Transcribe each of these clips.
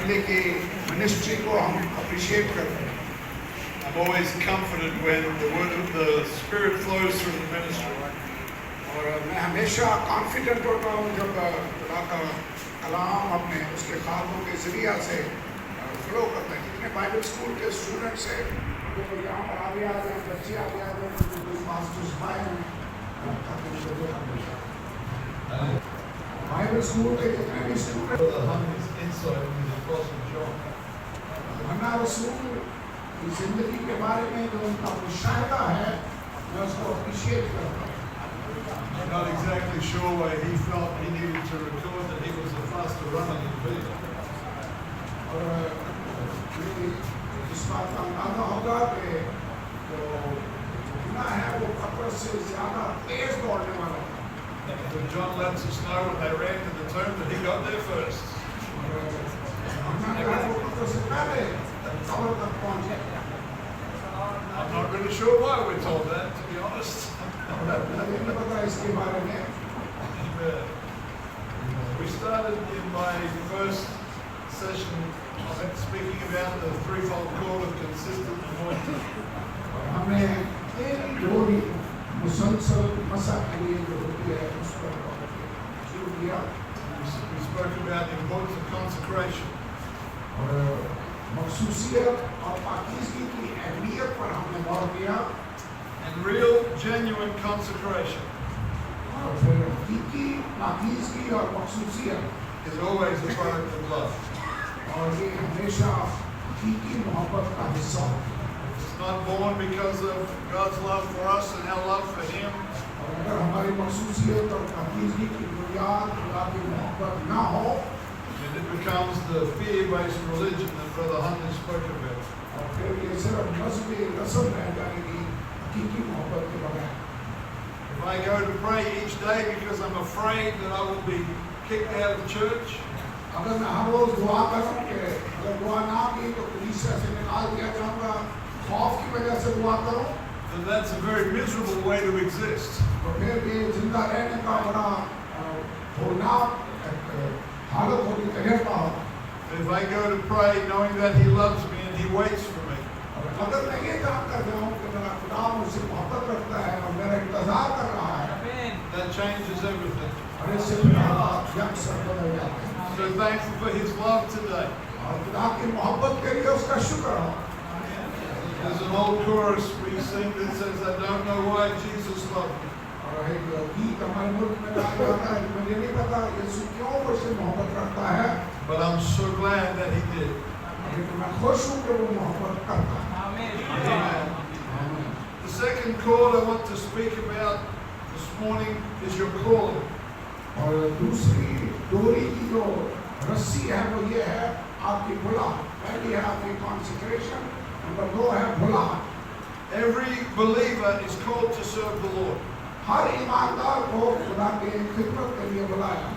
बंदे की मिनिस्ट्री को हम अप्रिशिएट करते हैं। I'm always comforted when the word of the Spirit flows through the ministry. और मैं हमेशा कॉन्फिडेंट होता हूँ जब खुदा का कलाम अपने उसके खातों के जरिया से फ्लो करते हैं। जितने बाइबल स्कूल के स्टूडेंट्स हैं जो यहाँ पर आगे आ गए, बच्चे आगे आ गए, कोई मास्टर्स पाए हैं, बाइबल स्कूल के जितने भी स्टूडेंट अन्ना रसूल की जिंदगी के बारे में जो उनका मुशाहिदा है, मैं उसको अप्रिशिएट करता हूँ। I'm not exactly sure why he felt he needed to record that he was the faster runner in Peter. और इस बात का अंदाजा होगा कि जो बिना है वो पत्थर से ज़्यादा तेज दौड़ने वाला था। But John lets us know when they ran to the tomb that he got there first. I'm not really sure why we're told that, to be honest. We started in my first session speaking about the threefold call of consistent anointing. We spoke about the importance of consecration. And real, genuine consecration is always a product of love. It's not born because of God's love for us and our love for Him. And it becomes the fear-based religion that Brother Hunter spoke about. If I go to pray each day because I'm afraid that I will be kicked out of church, then that's a very miserable way to exist. If I go to pray knowing that He loves me and He waits for me, that changes everything. So thankful for His love today. There's an old chorus we sing that says, I don't know why Jesus loved me, but I'm so glad that He did. Amen. The second call I want to speak about this morning is your calling. और दूसरी डोरी की जो रस्सी है वो ये है आपकी बुलाहट। पहली है आपकी consecration, नंबर 2 है बुलाहट। Every believer is called to serve the Lord. हर ईमानदार को खुदा के खिदमत के लिए बुलाया।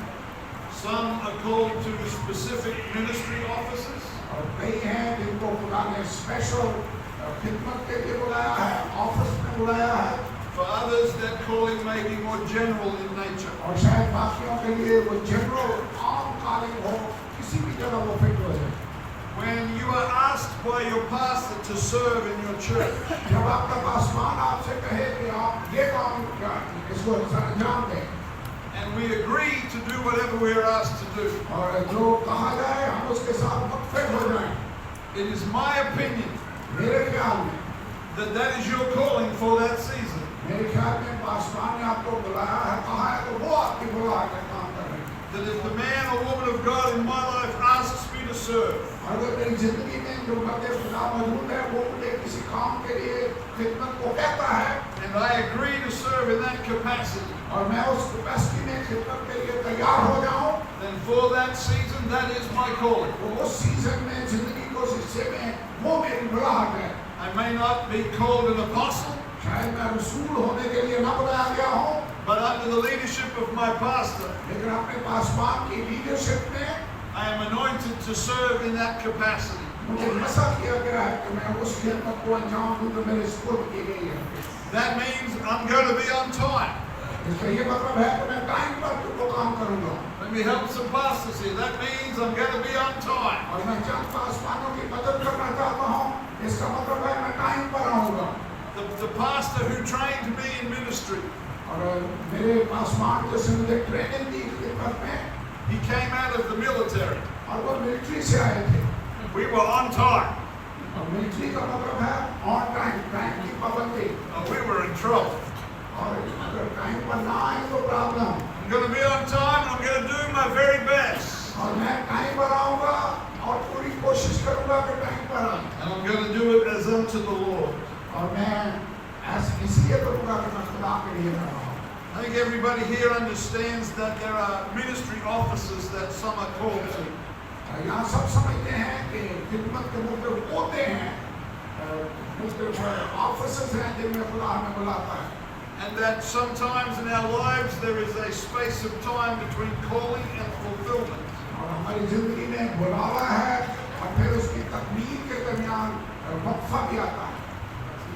Some are called to specific ministry offices. और कई हैं जिनको खुदा ने स्पेशल खिदमत के लिए बुलाया है, ऑफिस में बुलाया है। For others, that calling may be more general in nature. और शायद बाकियों के लिए वो जनरल आम calling हो, किसी भी जगह वो फिट हो जाए। When you are asked by your pastor to serve in your church, जब आपका पासवान आपसे कहे कि आप ये काम इसको अंजाम दें, and we agree to do whatever we are asked to do, और जो कहा जाए हम उसके साथ मुत्तफिक हो जाएं। it is my opinion मेरे ख्याल में that that is your calling for that season. मेरे ख्याल में पासवान ने आपको बुलाया है, कहा है तो वो आपकी बुलाहट का काम कर रहे हैं। That if the man or woman of God in my life asks me to serve, अगर मेरी जिंदगी में जो बंदे खुदा मौजूद है वो मुझे किसी काम के लिए खिदमत को कहता है, and I agree to serve in that capacity, और मैं उस कैपेसिटी में खिदमत के लिए तैयार हो जाऊं, then for that season, that is my calling. तो उस सीजन में जिंदगी को उस हिस्से में वो मेरी बुलाहट है। I may not be called an apostle, शायद मैं रसूल होने के लिए न बुलाया गया हूँ, but under the leadership of my pastor, लेकिन अपने पासवान की लीडरशिप में I am anointed to serve in that capacity. मुझे मसा किया गया है कि मैं उस खिदमत को अंजाम दूं जो मेरे सुपुर्द की गई है। That means I'm going to be on time. इसका ये मतलब है कि मैं टाइम पर तुमको काम करूंगा। Let me help some pastors here. That means I'm going to be on time. और मैं चंद पासवानों की मदद करना चाहता हूँ, इसका मतलब है मैं टाइम पर आऊँगा। The pastor who trained me in ministry, और मेरे पासवान जिसने मुझे ट्रेनिंग दी खिदमत में, he came out of the military. और वो मिलिट्री से आए थे। We were on time. और मिलिट्री का मतलब है ऑन टाइम, टाइम की पाबंदी। We were in trouble. और अगर टाइम पर ना आए तो problem. I'm going to be on time and I'm going to do my very best. और मैं टाइम पर आऊँगा और पूरी कोशिश करूँगा कि टाइम पर आऊँ। And I'm going to do it as unto the Lord. और मैं ऐसे इसलिए करूँगा कि मैं खुदा के लिए कर रहा हूँ। I think everybody here understands that there are ministry offices that some are called to. यहाँ सब समझते हैं कि खिदमत के मुद्दे होते हैं, मुद्दे ऑफिसर्स हैं जिनमें खुदा हमें बुलाता है। And that sometimes in our lives there is a space of time between calling and fulfillment. और हमारी जिंदगी में बुलावा है और फिर उसकी तकमील के दरमियान वक्फा भी आता है।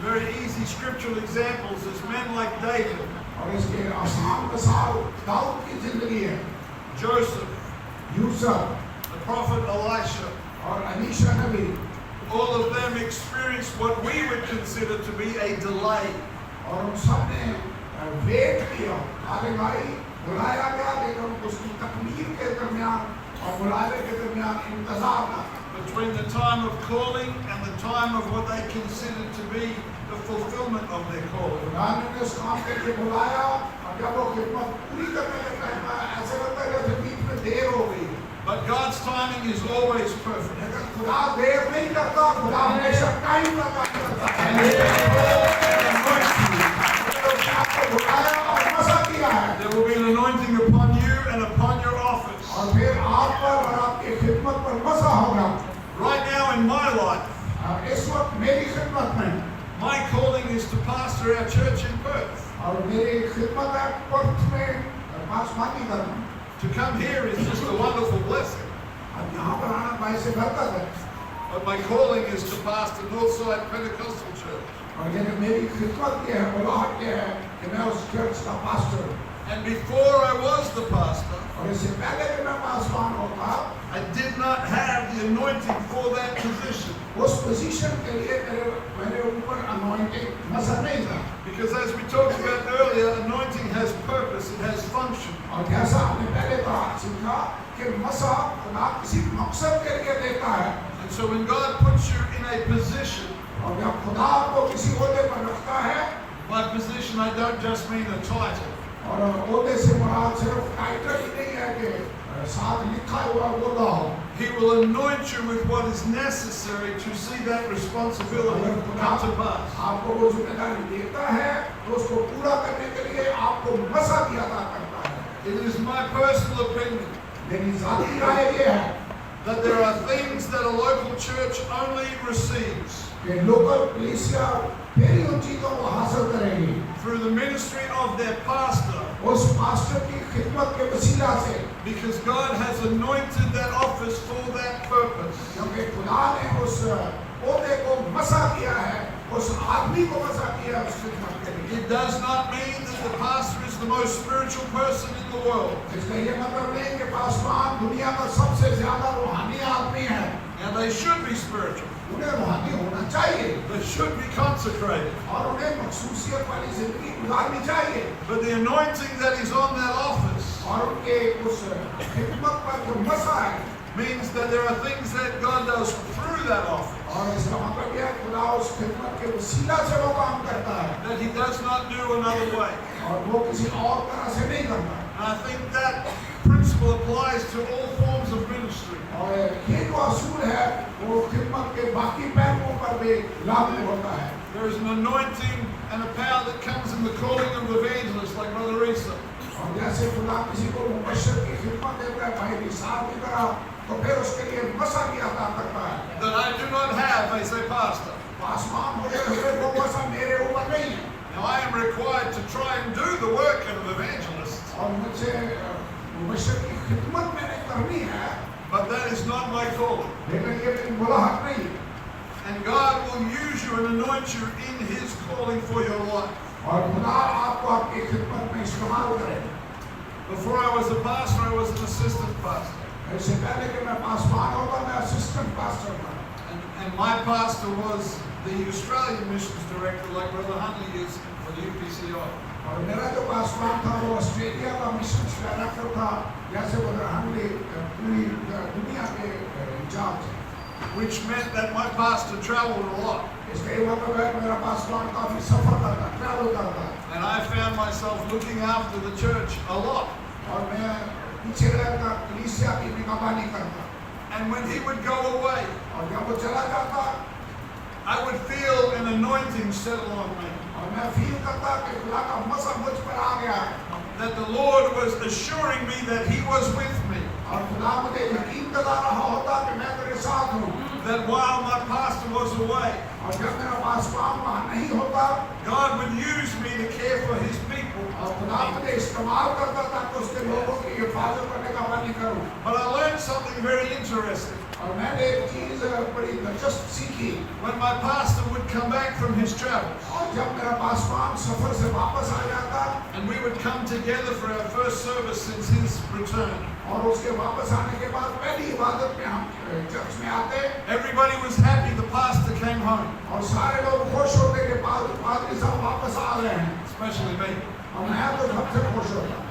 Very easy scriptural examples is men like David, और इसके आसान मिसाल दाऊद की जिंदगी है, Joseph, Yusuf the prophet Elisha. और अलीशा नबी। All of them experienced what we would consider to be a delay. और उन सब ने वेट किया, आगे भाई बुलाया गया लेकिन उसकी तकमील के दरमियान और बुलावे के दरमियान इंतजार था। Between the time of calling and the time of what they considered to be the fulfillment of their calling. खुदा ने उस काम के लिए बुलाया और जब वो खिदमत पूरी करने के टाइम में ऐसे लगता है जैसे बीच में देर हो गई। But God's timing is always perfect. लेकिन खुदा देर नहीं करता, खुदा हमेशा टाइम का काम करता है। आपको बुलाया और मसा किया है। There will be an anointing upon you and upon your office. और फिर आप पर और आपकी खिदमत पर मसा होगा। Right now in my life, इस वक्त मेरी खिदमत में my calling is to pastor our church in Perth. और मेरी खिदमत है पर्थ में पासवानी करना। To come here is just a wonderful blessing. अब यहाँ पर आना भाई से बरकत है। But my calling is to pastor Northside Pentecostal Church. और ये मेरी खिदमत ये है, बुलाहट ये है कि मैं उस चर्च का पास्टर हूँ। And before I was the pastor, और इससे पहले कि मैं पासवान होता, I did not have the anointing for that position. उस पोजीशन के लिए मेरे ऊपर अनॉइंटिंग मसा नहीं था। Because as we talked about earlier, anointing has purpose, it has function. और जैसा हमने पहले कहा सीखा कि मसा खुदा किसी मकसद के लिए देता है। And so when God puts you in a position, और जब खुदा आपको किसी ओहदे पर रखता है, by position I don't just mean a title. और ओहदे से मुराद सिर्फ टाइटल ही नहीं है कि साथ लिखा हुआ ओहदा हो। He will anoint you with what is necessary to see that responsibility come to pass. आपको वो जिम्मेदारी देता है, तो उसको पूरा करने के लिए आपको मसा भी अदा करता है। It is my personal opinion मेरी ज़ाती राय ये है that there are things that a local church only receives कि लोकल कलीसिया फिर उन चीज़ों को हासिल करेगी through the ministry of their pastor, उस पास्टर की खिदमत के वसीला से, because God has anointed that office for that purpose. क्योंकि खुदा ने उस ओहदे को मसा किया है, उस आदमी को मसा किया है उस खिदमत के लिए। It does not mean that the pastor is the most spiritual person in the world. इसका ये मतलब नहीं कि पासवान दुनिया का सबसे ज्यादा रूहानी आदमी है। And they should be spiritual. उन्हें रूहानी होना चाहिए They should be consecrated. और उन्हें मखसूसियत वाली जिंदगी गुजारनी चाहिए। But the anointing that is on that office और उनके उस खिदमत पर जो मसा है, means that there are things that God does through that office और इसका मतलब यह है खुदा उस खिदमत के वसीला से वो काम करता है that He does not do another way. और वो किसी और तरह से नहीं करता। And I think that principle applies to all forms of ministry. और ये जो असूल है वो खिदमत के बाकी पहलुओं पर भी लागू होता है। There is an anointing and a power that comes in the calling of evangelists like Brother Risa. और जैसे खुदा किसी को मुबशर की खिदमत देता है भाई रिसाल की तरह, तो फिर उसके लिए मसा भी अदा करता है। That I do not have as a pastor. Paswan होने के लिए वो मसा मेरे ऊपर नहीं है। Now I am required to try and do the work of an evangelist, और मुझे मुबशर की खिदमत मैंने करनी है, but that is not my calling. लेकिन ये मेरी बुलाहट नहीं है। And God will use you and anoint you in His calling for your life. और खुदा आपको आपकी खिदमत में इस्तेमाल करेगा। Before I was a pastor, I was an assistant pastor. इससे पहले कि मैं पासवान होता मैं असिस्टेंट पास्टर था And my pastor was the Australian missions director, like Brother Huntley is for the UPCI. और मेरा जो पासवान था वो ऑस्ट्रेलिया का मिशन डायरेक्टर था जैसे ब्रदर हनली पूरी दुनिया के in charge Which meant that my pastor traveled a lot. इसका ये मतलब है मेरा पासवान काफी सफर करता ट्रैवल करता And I found myself looking after the church a lot. और मैं पीछे रहकर कलीसिया की निगरानी करता And when he would go away, और जब वो चला जाता I would feel an anointing settle on me. और मैं फील करता कि खुदा का मसा मुझ पर आ गया है That the Lord was assuring me that he was with me. और खुदा मुझे यकीन दिला रहा होता कि मैं तेरे साथ हूँ That while my pastor was away, और जब मेरा पासवान वहाँ नहीं होता God would use me to care for his people. और खुदा मुझे इस्तेमाल करता था कि उसके लोगों की हिफाजत करने का मन करूँ But I learned something very interesting. और मैंने एक चीज बड़ी दिलचस्प सीखी When my pastor would come back from his travels, और जब मेरा पासवान सफर से वापस आ जाता and we would come together for our first service since his return, और उसके वापस आने के बाद पहली इबादत में हम चर्च में आते everybody was happy the pastor came home, और सारे लोग खुश होते कि पादरी साहब वापस आ रहे हैं especially me. और मैं तो सबसे खुश होता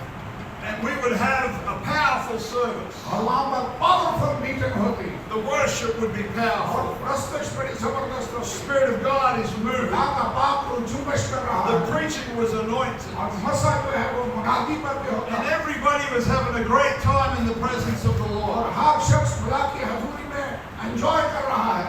And we would have a powerful service. और वहाँ पर पावरफुल मीटिंग होती The worship would be और powerful. प्रस्तुति बड़ी जबरदस्त The होती Spirit of God is moving. खुदा का बाप को जुम्मश कर रहा The है preaching was anointed. और मसा जो है वो मुनादी पर भी होता And है everybody was having a great time in the presence of the और Lord. हर शख्स खुदा की हजूरी में एंजॉय कर रहा है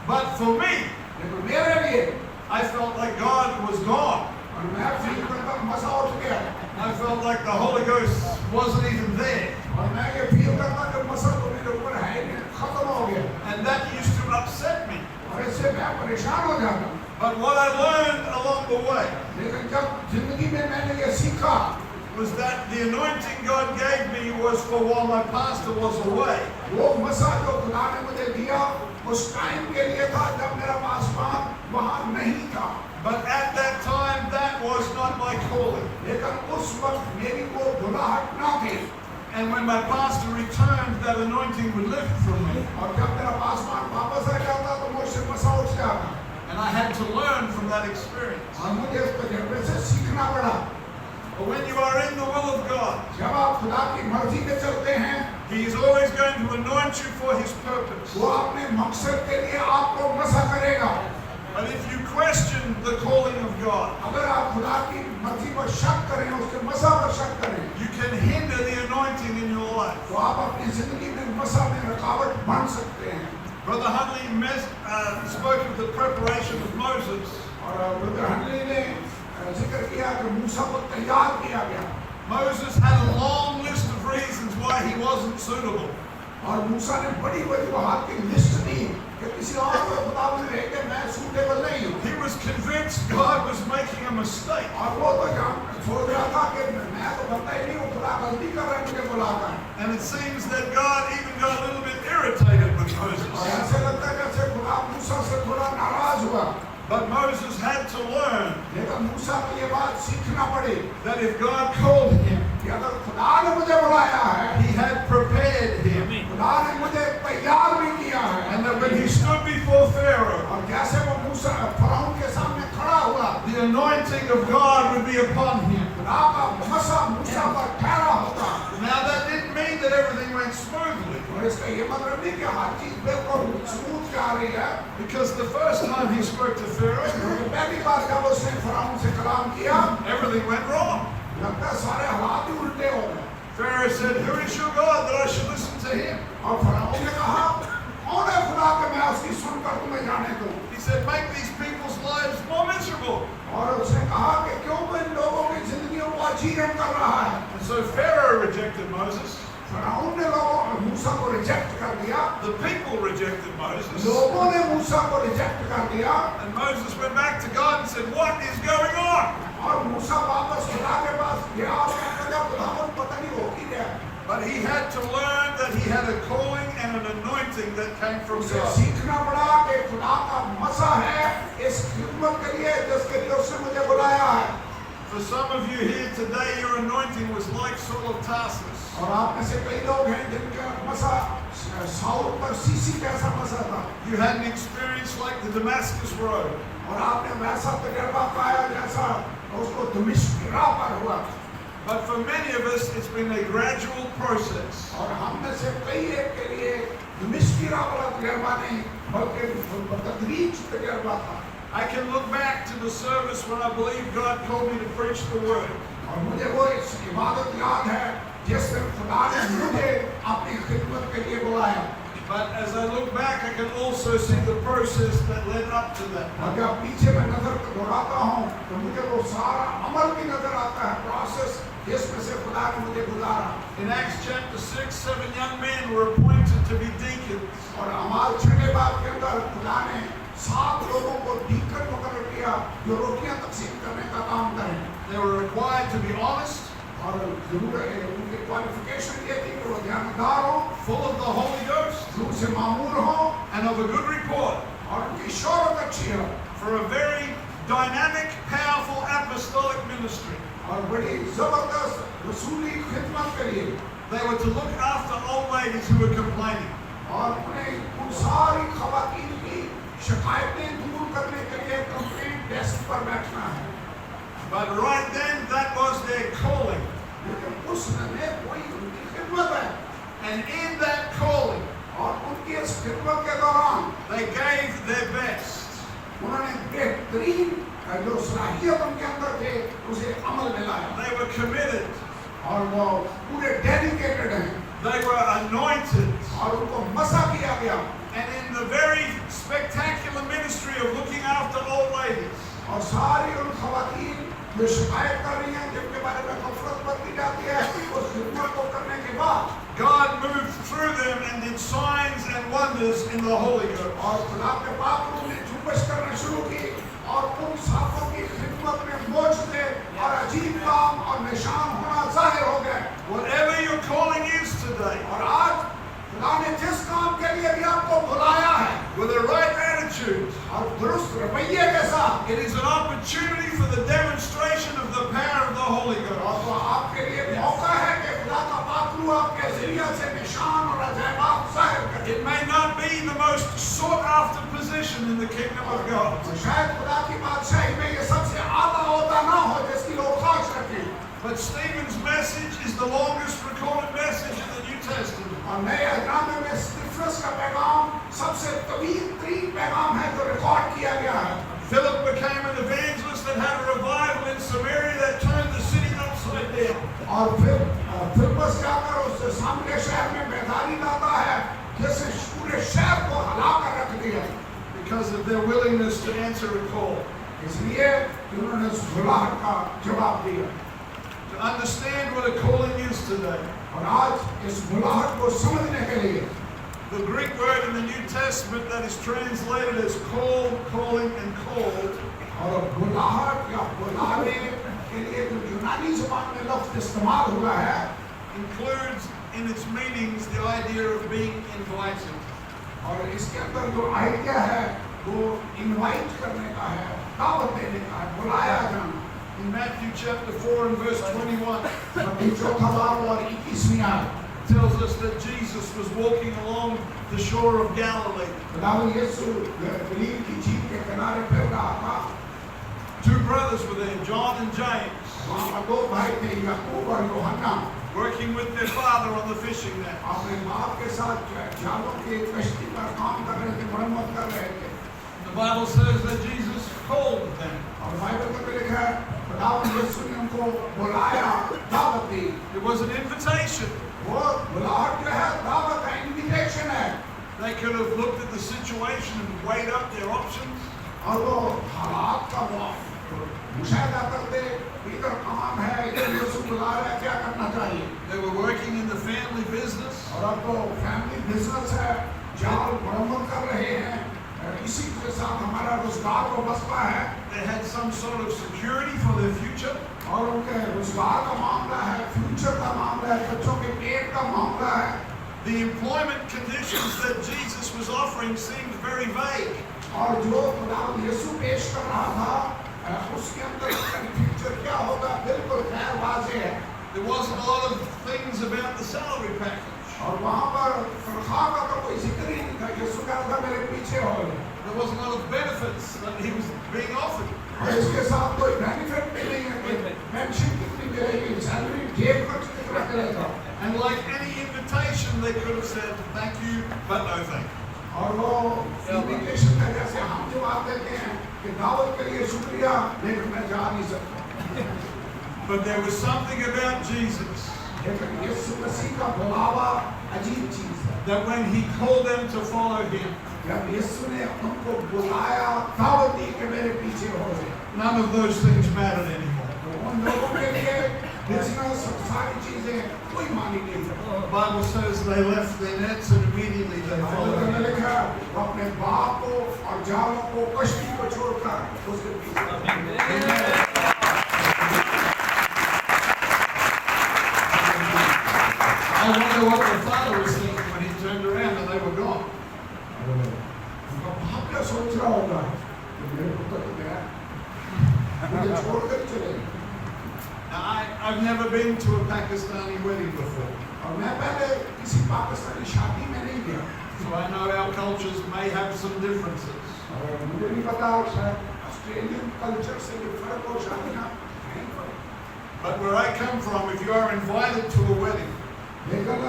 But for me, लेकिन मेरे लिए I felt like God was gone. और मैं फील करता मजा उठ गया I felt like the Holy Ghost wasn't even there. और मैं ये फील करता कि मसा तो मेरे ऊपर है ही नहीं खत्म हो गया And that used to upset me. और इससे मैं परेशान हो जाता But what I learned along the way लेकिन जब जिंदगी में मैंने ये सीखा was that the anointing God gave me was for while my pastor was away. वो मसा जो खुदा ने मुझे दिया उस टाइम के लिए था जब मेरा पासवान वहाँ नहीं था But at that time, that was not my calling. लेकिन उस वक्त मेरी वो बुलाहट ना थी And when my pastor returned, that anointing would lift from me. और जब मेरा पासवान वापस आ जाता तो मुझसे मसा उठ जाता And I had to learn from that experience. और मुझे इस तजर्बे से सीखना पड़ा But when you are in the will of God, जब आप खुदा की मर्जी पे चलते हैं He is always going to anoint you for His purpose. वो अपने मकसद के लिए आपको मसा करेगा But if you question the calling of God, अगर आप खुदा की मर्जी पर शक करें उसके मसा पर शक करें you can hinder the anointing in your life. तो आप अपनी जिंदगी में मसा में रुकावट बन सकते हैं Brother Huntley spoke of the preparation of Moses. और ब्रदर हनली ने जिक्र किया कि मूसा को तैयार किया गया Moses had a long list of reasons why he wasn't suitable. और मूसा ने बड़ी वजूहात की लिस्ट दी कि किसी और को खुदा ने रह के मैं सूटेबल नहीं हूँ He was convinced God was making a mistake. और वो तो सोच रहा था कि मैं तो बनता ही नहीं हूँ खुदा गलती कर रहा है मुझे बुलाता है And it seems that God even got a little bit irritated with और Moses. ऐसे लगता है जैसे खुदा मूसा से थोड़ा नाराज हुआ But Moses had to learn लेकिन मूसा को ये बात सीखना पड़ी that if God called him, कि अगर खुदा ने मुझे बुलाया है He had prepared him. खुदा ने मुझे तैयार भी किया है And that when he stood before Pharaoh, और जैसे वो मूसा फराउन के सामने खड़ा हुआ the anointing of God would be upon him. खुदा का मसा मूसा पर ठहरा होता Now that didn't mean that everything went smoothly, और इसका ये मतलब नहीं कि हर चीज बिल्कुल स्मूथ जा रही है because the first time he spoke to Pharaoh, क्योंकि पहली बार जब उसने फराउन से कलाम किया everything went wrong. लगता है सारे हालात ही उल्टे हो गए Pharaoh said, "Who is your God that I should listen to him?" और फराउन ने कहा कौन है खुदा के मैं उसकी सुनकर तुम्हें जाने दूं He said, "Make these people's lives more miserable." और उसने कहा कि क्यों वो इन लोगों की जिंदगियों को अजीरन कर रहा है And so Pharaoh rejected Moses. फराउन ने लोगों मूसा को रिजेक्ट कर दिया The people rejected Moses. लोगों ने मूसा को रिजेक्ट कर दिया And Moses went back to God and said, "What is going on?" और मूसा वापस खुदा के पास गया और कहने लगा खुदावन पता नहीं हो की गया But he had to learn that he had a calling and an anointing that came from उसे God. सीखना पड़ा कि खुदा का मसा है इस खिदमत के लिए जिसके लिए उसने मुझे बुलाया है For some of you here today, your anointing was like Saul of Tarsus. और आप में से कई लोग हैं जिनका मसा साउल पर सीसी कैसा मसा था। You had an experience like the Damascus Road. और आपने वैसा तजुर्बा पाया जैसा उसको दमिश्क की राह पर हुआ। But for many of us, it's been a gradual process. और हम में से कई एक के लिए दमिश्क की राह वाला तजुर्बा नहीं बल्कि तदरीज तजुर्बा था। I can look back to the service when I believe God called me to preach the word. और मुझे वो इस इबादत याद है जिस दिन खुदा ने मुझे अपनी खिदमत के लिए बुलाया। But as I look back, I can also see the process that led up to that. और जब पीछे मैं नजर दौड़ाता हूँ तो मुझे वो सारा अमल भी नजर आता है, प्रोसेस जिसमें से खुदा ने मुझे गुजारा। In Acts chapter 6, 7 young men were appointed to be deacons. और अमाल 6 बाब के अंदर खुदा ने 7 लोगों को डीकन मुकर्रर किया जो रोटियां तकसीम करने का काम करें। They were required to be honest, और जरूर उनकी क्वालिफिकेशन ये थी कि वो ध्यानदार हो, full of the Holy Ghost, रूह से मामूर हो and of a good report, और उनकी शोहरत अच्छी हो for a very dynamic, powerful apostolic ministry. और बड़ी जबरदस्त रसूली खिदमत के लिए। They were to look after old ladies who were complaining. और उन्हें उन सारी खवातीन की शिकायतें दूर करने के लिए कंप्लेंट डेस्क पर बैठना है। But right then, that was their calling. लेकिन उस समय कोई उनकी खिदमत है And in that calling, और उनकी इस खिदमत के दौरान they gave their best. उन्होंने बेहतरीन जो सलाहियत उनके अंदर थे उसे अमल में लाया। They were committed. और वो पूरे डेडिकेटेड हैं They were anointed. और उनको मसा किया गया। And in the very spectacular ministry of looking after old ladies, और सारी उन खवातीन जो शिकायत कर रही हैं जिनके बारे में नफरत बरती जाती है उस खिदमत को करने के बाद God moved through them and did signs and wonders in the Holy Ghost. और खुदा के पाक रूह ने झुंबश करना शुरू की और उन साफों की खिदमत में मौजूद और अजीब काम और निशान होना जाहिर हो गए। Whatever your calling is today, और आज खुदा ने जिस काम के लिए भी आपको बुलाया है with the right attitude, और दुरुस्त रवैये के साथ, it is an opportunity for the demonstration of the power of the Holy Ghost. और तो आपके लिए मौका है कि खुदा का पाक रूह आपके ज़रिए से निशान और अजैबात जाहिर करे। It may not be the most sought after position in the kingdom of God, और शायद खुदा की बादशाही में ये सबसे आला होता ना हो जिसकी लोग ख्वाहिश रखें। but Stephen's message is the longest recorded message in the New Testament. और नए अहनामे में स्टीफनस का पैगाम सबसे तवील तरीन पैगाम है जो रिकॉर्ड किया गया है। Philip became an evangelist that had a revival in Samaria that turned the city upside down. और फिर फिलिप्पस जाकर उस सामने शहर में बेदारी लाता है जिसने पूरे शहर को हिला कर रख दिया Because of their willingness to answer a call. इसलिए कि उन्होंने उस बुलाहट का जवाब दिया। To understand what a calling is today, और आज इस बुलाहट को समझने के लिए the Greek word in the New Testament that is translated as called, calling, and called और बुलाहट या बुलाने के लिए जो यूनानी ज़बान में लफ्ज़ इस्तेमाल हुआ है includes in its meanings the idea of being invited. और इसके अंदर जो आइडिया है वो इनवाइट करने का है, दावत देने का है, बुलाया जाना। In Matthew chapter 4 and verse 21, मत्ती चौथा बाब और 21वीं आयत tells us that Jesus was walking along the shore of Galilee. खुदावंद यीशु गलील की झील के किनारे फिर रहा था। Two brothers were there, John and James, वहाँ पर 2 भाई थे, याकूब और यूहन्ना, working with their father on the fishing net. अपने बाप के साथ जालों की कश्ती पर काम कर रहे थे, मरम्मत कर रहे थे। The Bible says that Jesus called them. और बाइबल में लिखा है खुदावंद यीशु ने उनको बुलाया, दावत दी। It was an invitation. वो बुलाहट जो है दावत है, इनविटेशन है। They could have looked at the situation and weighed up their options. और वो हालात का वो मुशाहिदा करते, इधर काम है, इधर यीशु बुला रहा है, क्या करना चाहिए। They were working in the family business. और अब तो फैमिली बिजनेस है, जाल मरम्मत कर रहे हैं, इसी के साथ हमारा रोजगार वाबस्ता है। They had some sort of security for their future. और उनके रोजगार का मामला है, फ्यूचर का मामला है, बच्चों के पेट का मामला है। The employment conditions that Jesus was offering seemed very vague. और जो खुदावंद यीशु पेश कर रहा था उसके अंदर फ्यूचर फिर क्या होगा बिल्कुल खैर वाज़ेह है। There wasn't a lot of things about the salary package. और वहाँ पर तनख्वाह का तो कोई जिक्र ही नहीं था। यीशु कह रहा था मेरे पीछे हो। There wasn't a lot of benefits that he was being offered. और इसके साथ कोई बेनिफिट भी नहीं है कि पेंशन कितनी मिलेगी, सैलरी जेब खर्च कितना करेगा। And like any invitation, they could have said, thank you, but no thank you. और वो इन्विटेशन का जैसे हम जवाब देते हैं कि दावत के लिए शुक्रिया लेकिन मैं जा नहीं सकता। But there was something about Jesus लेकिन यीशु मसीह का बुलावा अजीब चीज है। that when he called them to follow him, जब यीशु ने उनको बुलाया दावत दी कि मेरे पीछे हो गए, none of those things mattered anymore. तो उन लोगों के लिए बिजनेस और सारी चीजें कोई मानी नहीं थी। The Bible says they left their nets and immediately they followed Bible में him. लिखा है वो अपने बाप को और जालों को कश्ती को छोड़कर उसके पीछे। I wonder what the father was thinking when he turned around and they were gone. उनका बाप क्या सोच रहा होगा कि मेरे पुत्र तो गया, मुझे छोड़कर चले गए। Now, I've never been to a Pakistani wedding before, और मैं पहले किसी पाकिस्तानी शादी में नहीं गया, so I know our cultures may have some differences. और मुझे नहीं पता शायद ऑस्ट्रेलियन कल्चर से भी फर्क हो, शादियाँ नहीं फर्क। But where I come from, if you are invited to a wedding, लेकिन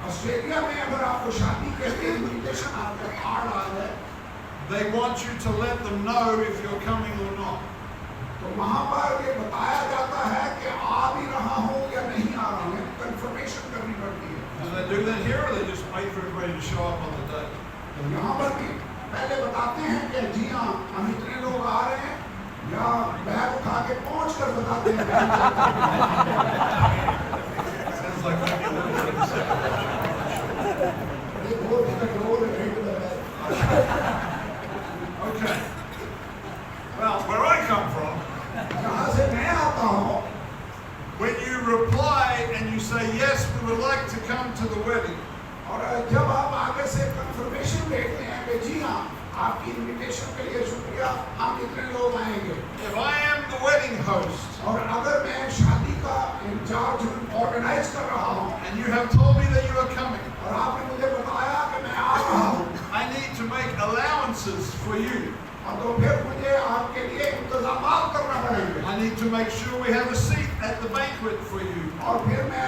ऑस्ट्रेलिया में अगर आपको शादी के लिए इन्विटेशन आता है, कार्ड आता है, they want you to let them know if you're coming or not. तो वहाँ पर ये बताया जाता है कि आ भी रहा हूँ या नहीं आ रहा हूँ, कंफर्मेशन करनी पड़ती है। Do they do that here, or they just wait for everybody to show up on the day? तो यहाँ पर भी पहले बताते हैं कि जी हाँ हम इतने लोग आ रहे हैं, या बैग उठा के पहुँच कर बताते हैं। Sounds like maybe a little bit of a second. ये बहुत कंट्रोल है। Okay. Well, where I come from, जहाँ से मैं आता हूँ, when you reply and you say, yes, we would like to come to the wedding, और जब आप आगे से कंफर्मेशन देते हैं कि जी हाँ आपकी इनविटेशन के लिए शुक्रिया, हम इतने लोग आएंगे। if I am the wedding host और अगर मैं शादी का इंचार्ज ऑर्गेनाइज कर रहा हूँ and you have told me that you are coming, और आपने मुझे बताया कि मैं आ रहा हूँ, I need to make allowances for you. और तो फिर मुझे आपके लिए इंतजामात करना पड़ेंगे। I need to make sure we have a seat at the banquet for you. और फिर मैं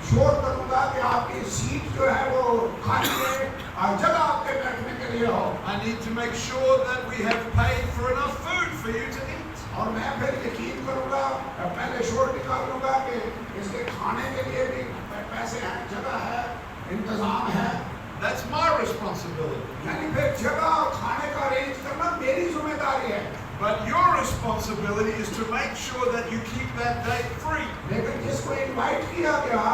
श्योर करूँगा कि आपकी सीट जो है वो खाली है और जगह आपके बैठने के लिए हो। I need to make sure that we have paid for enough food for you to eat. और मैं फिर यकीन करूँगा, पहले श्योर निकाल लूँगा कि इसके खाने के लिए भी पैसे हैं, जगह है, इंतजाम है। That's my responsibility. यानी फिर जगह और खाने का अरेंज करना मेरी जिम्मेदारी है। But your responsibility is to make sure that you keep that date free. लेकिन जिसको इनवाइट किया गया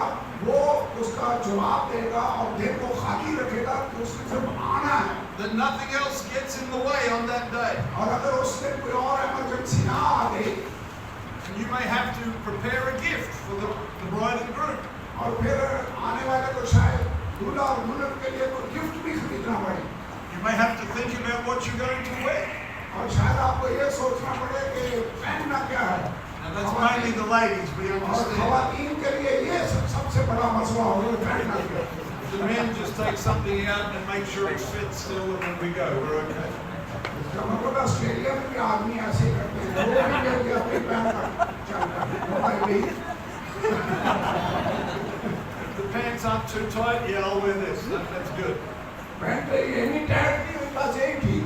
वो उसका जवाब देगा और दिन को खाली रखेगा कि उसने सिर्फ आना है। That nothing else gets in the way on that day. और अगर उस दिन कोई और इमरजेंसी ना आ गई, And you may have to prepare a gift for the bride and groom. और फिर आने वाले को शायद दूल्हा और दुल्हन के लिए कोई गिफ्ट भी खरीदना पड़े, You may have to think about what you're going to wear. और शायद आपको ये सोचना पड़े कि पहनना क्या है। And that's mainly the ladies, we और understand. खवातीन के लिए ये सबसे बड़ा मसला होगा पहनना क्या। The men just take something out and make sure it fits still, and when we go, we're okay. जब हम लोग ऑस्ट्रेलिया में भी आदमी ऐसे ही करते हैं, वो भी लेके अपनी पहनकर चलता है। भाई भी If the pants aren't too tight, yeah, I'll wear this. That's good. Pant ये नहीं टाइट नहीं बस एक ही।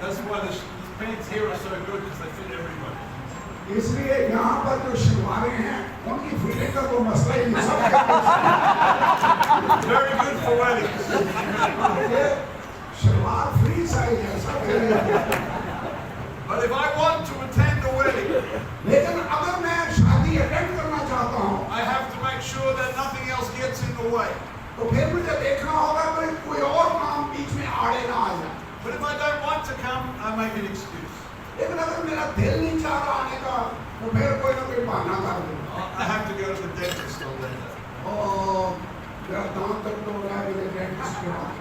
That's why the pants here are so good, because they fit everybody. इसलिए यहाँ पर जो शलवारें हैं उनकी फिटिंग का कोई मसला ही नहीं। सब Very good for weddings. ये शलवार फ्री साइज है सब। But if I want to attend a wedding, लेकिन अगर मैं शादी अटेंड करना चाहता हूँ I have to make sure that nothing else gets in the way. तो फिर मुझे देखना होगा कि कोई और काम बीच में आड़े ना आ जाए। But if I don't want to come, I make an excuse. लेकिन अगर मेरा दिल नहीं चाह रहा आने का तो फिर कोई ना कोई बहाना कर दूंगा। I have to go to the dentist on that day. मेरा दांत दर्द हो रहा है, मेरे डेंटिस्ट के पास,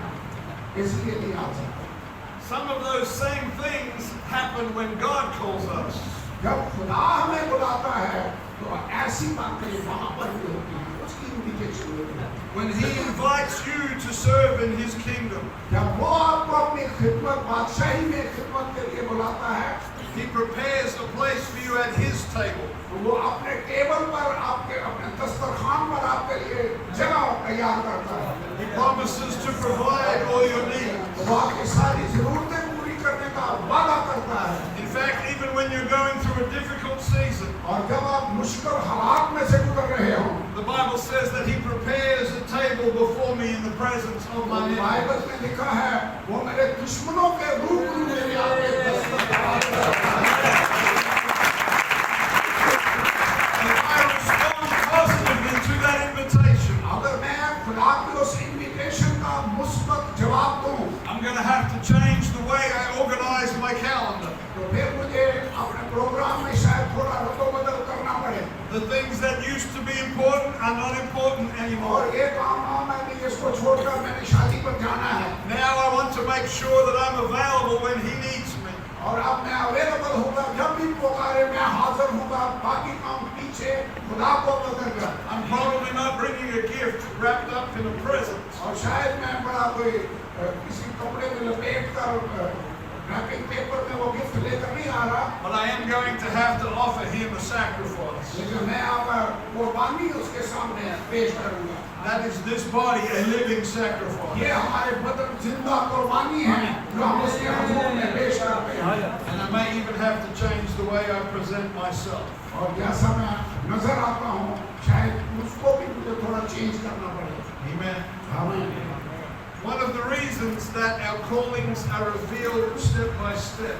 इसलिए नहीं आ सकता। Some of those same things happen when God calls us. जब खुदा हमें बुलाता है तो ऐसी बातें वहाँ पर भी होती हैं, उसकी इंडिकेशन होती है। When He invites you to serve in His kingdom, जब वो आपको अपनी खिदमत बादशाही में खिदमत के लिए बुलाता है, He prepares a place for you at His table. तो वो अपने टेबल पर आपके अपने दस्तरखान पर आपके लिए जगह तैयार करता है। He promises to provide all your needs. वो आपकी सारी जरूरतें पूरी करने का वादा करता है। In fact, even when you're going through a difficult season, और जब आप मुश्किल हालात में से गुजर रहे हो, the Bible says that He prepares a table before me in the presence of my enemies. Bible में लिखा है वो मेरे दुश्मनों के रूबरू मेरे आगे दस्तरखान करता है। If I respond positively to that invitation, अगर मैं खुदा की उस इन्विटेशन का मुस्बत जवाब दूं, I'm going to have to change the way I organize my calendar. तो फिर मुझे अपने प्रोग्राम में शायद थोड़ा रद्दोबदल करना पड़े। The things that used to be important are not important anymore. और ये काम है कि इसको छोड़कर मैंने शादी पर जाना है। Now I want to make sure that I'm available when He needs me. और अब मैं अवेलेबल होगा, जब भी पुकारे मैं हाजिर होगा, बाकी काम पीछे खुदा को बदल कर। I'm probably not bringing a gift wrapped up in a present. और शायद मैं बड़ा कोई किसी कपड़े में लपेट कर रैपिंग पेपर में वो गिफ्ट लेकर नहीं आ रहा, But I am going to have to offer Him a sacrifice. लेकिन मैं अब कुर्बानी उसके सामने पेश करूंगा। That is this body, a living sacrifice. ये हमारे बदन जिंदा कुर्बानी है जो हम उसके हुजूर में पेश करते हैं। And I may even have to change the way I present myself. और जैसा मैं नजर आता हूँ, शायद उसको भी मुझे थोड़ा चेंज करना पड़े। Amen. आमीन। One of the reasons that our callings are revealed step by step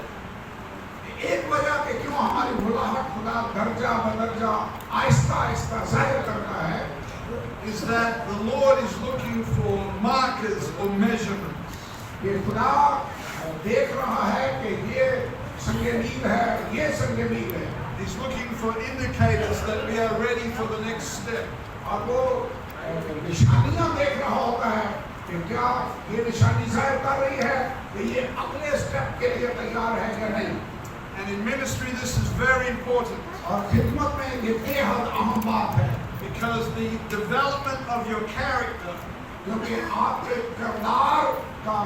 एक वजह कि क्यों हमारी बुलाहट खुदा दर्जा बदर्जा आहिस्ता आहिस्ता जाहिर करता है, is that the Lord is looking for markers or measurements. ये खुदा देख रहा है कि ये संगे मील है, ये संगे मील है, He's looking for indicators that we are ready for the next step. और वो निशानियां देख रहा होता है कि क्या ये निशानी जाहिर कर रही है कि ये अगले स्टेप के लिए तैयार है या नहीं। And in ministry, this is very important और खिदमत में ये बेहद अहम बात है, because the development of your character क्योंकि आपके किरदार का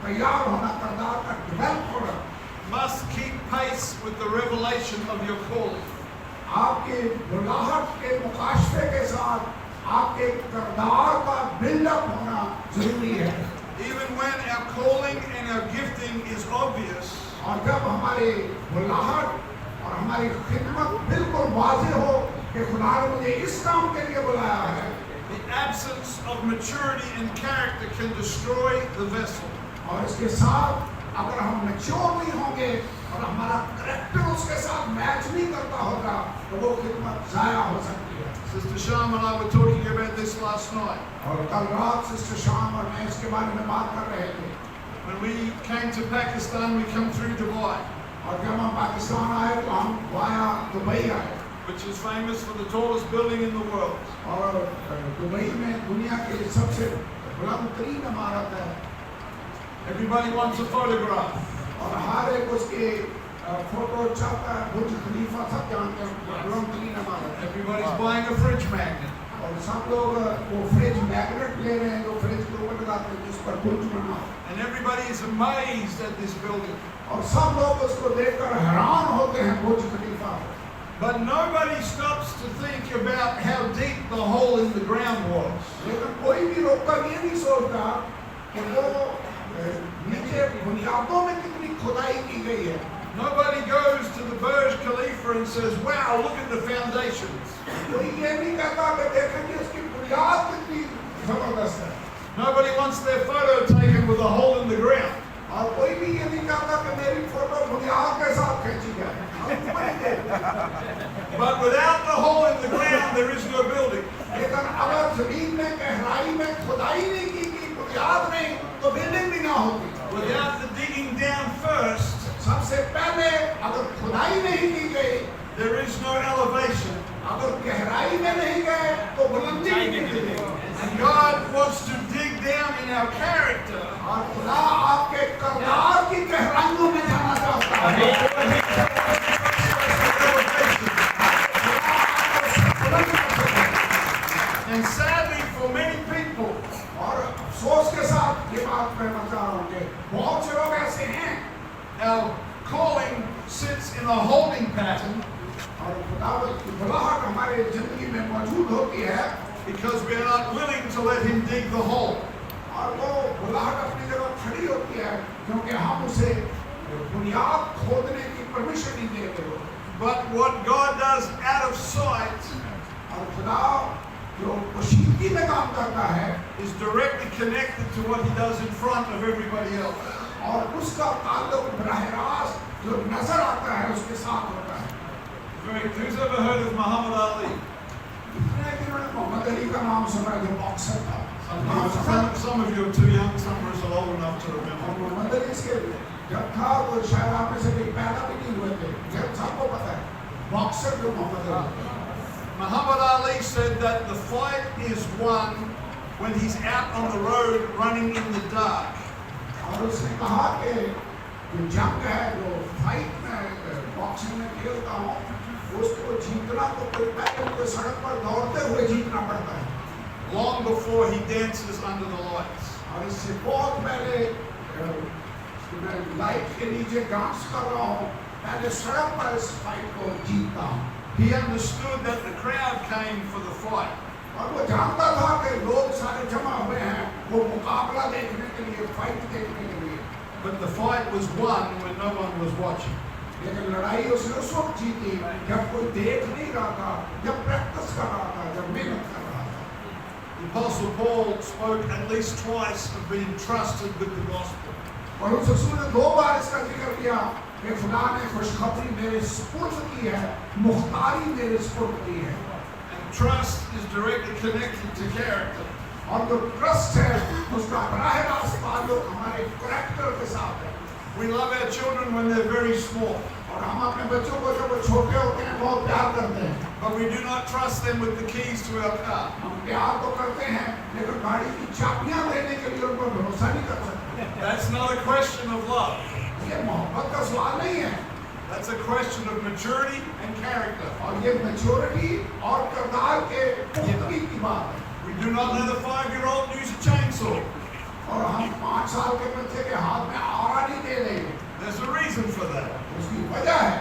तैयार होना, किरदार का डेवलप होना must keep pace with the revelation of your calling. आपके बुलाहट के मुकाशफे के साथ आपके किरदार का बिल्डअप होना जरूरी है। Even when our calling and our gifting is obvious, और जब हमारी बुलाहट और हमारी खिदमत बिल्कुल वाज़ेह हो कि खुदा ने मुझे इस काम के लिए बुलाया है, the absence of maturity and character can destroy the vessel. और इसके साथ अगर हम मैच्योर नहीं होंगे और हमारा करैक्टर उसके साथ मैच नहीं करता होगा तो वो खिदमत ज़ाया हो सकती है। Sister Sham and I were talking about this last night. और कल रात सिस्टर शाम और मैं इसके बारे में बात कर रहे थे। When we came to Pakistan, we come through Dubai, और जब हम पाकिस्तान आए तो हम वाया दुबई आए, which is famous for the tallest building in the world. और दुबई में दुनिया की सबसे बुलंद तरीन इमारत है। Everybody wants a photograph. और हर एक उसके फोटो चाहता है, बुर्ज खलीफा सब जानते हैं, बुलंद तरीन इमारत है। Everybody's buying a fridge magnet. और सब लोग वो फ्रिज मैग्नेट ले रहे हैं जो फ्रिज के ऊपर लगाते हैं जिस पर बुर्ज बना हो। And everybody is amazed at this building. और सब लोग उसको देखकर हैरान होते हैं बुर्ज खलीफा। But nobody stops to think about how deep the hole in the ground was. लेकिन कोई भी रोककर ये नहीं सोचता कि वो नीचे बुनियादों में कितनी खुदाई की गई है। Nobody goes to the Burj Khalifa and says, wow, look at the foundations. कोई ये नहीं कहता कि देखेंगे उसकी बुनियाद कितनी जबरदस्त है। Nobody wants their photo taken with a hole in the ground. और कोई भी ये नहीं कहता कि मेरी फोटो बुनियाद के साथ खींची जाए। But without the hole in the ground, there is no building. लेकिन अगर जमीन में गहराई में खुदाई नहीं की बुनियाद नहीं तो बिल्डिंग भी ना होती। Without the digging down first, सबसे पहले अगर खुदाई नहीं की गई, there is no elevation. अगर गहराई में नहीं गए तो बुलंदी नहीं मिलेगी। And God wants to dig down in our character और खुदा आपके किरदार की गहराइयों में जाना चाहता है। And sadly, for many people, और अफसोस के साथ ये बात मैं बता रहा हूँ कि बहुत से लोग ऐसे हैं our calling sits in a holding pattern और खुदावंत की बुलाहट हमारे जिंदगी में मौजूद होती है because we are not willing to let Him dig the hole. और वो बुलाहट अपनी जगह खड़ी होती है क्योंकि हम उसे बुनियाद खोदने की परमिशन नहीं देते हो। But what God does out of sight और खुदा जो पोशीदगी में काम करता है is directly connected to what He does in front of everybody else. और उसका ताल्लुक बराह रास्त जो नजर आता है उसके साथ होता है। Who's ever heard of Muhammad Ali? इतने जिन्होंने मोहम्मद अली का नाम सुना जो बॉक्सर था। Some of you are too young, some of us are old enough to और remember. मोहम्मद अली से जब था तो शायद आप में से कोई पैदा भी नहीं हुए थे। जब सबको पता है बॉक्सर जो Mohammad Ali. Muhammad Ali said that the fight is won when he's out on the road running in the dark. और उसने कहा कि जो जंग है जो फाइट में बॉक्सिंग में खेलता हूँ उसको जीतना तो कोई पहले मुझे सड़क पर दौड़ते हुए जीतना पड़ता है Long before he dances under the lights. और इससे बहुत पहले मैं लाइट के नीचे डांस कर रहा हूँ पहले सड़क पर इस फाइट को जीतता हूँ He understood that the crowd came for the fight. और वो जानता था कि लोग सारे जमा हुए हैं वो मुकाबला देखने के लिए फाइट देखने के लिए But the fight was won when no one was watching. लेकिन लड़ाई उसने उस वक्त जीती जब कोई देख नहीं रहा था जब प्रैक्टिस कर रहा था जब मेहनत कर रहा था The Apostle Paul spoke at least twice of being trusted with the gospel. और उस रसूल ने 2 बार इसका जिक्र किया कि खुदा ने खुशखबरी मेरे सुपुर्द की है मुख्तारी मेरे सुपुर्द की है And trust is directly connected to character. और जो ट्रस्ट है उसका बराह रास्त ताल्लुक हमारे करैक्टर के साथ है We love our children when they're very small, और हम अपने बच्चों को जब वो छोटे होते हैं बहुत प्यार करते हैं but we do not trust them with the keys to our car. हम प्यार तो करते हैं लेकिन गाड़ी की चाबियां देने के लिए उन पर भरोसा नहीं कर सकते That's not a question of love. ये मोहब्बत का सवाल नहीं है That's a question of maturity and character. और ये मैच्योरिटी और किरदार के पुख्तगी की बात है We do not let a 5-year-old use a chainsaw. और हम 5 साल के बच्चे के हाथ में आरा नहीं दे देंगे There's a reason for that. उसकी वजह है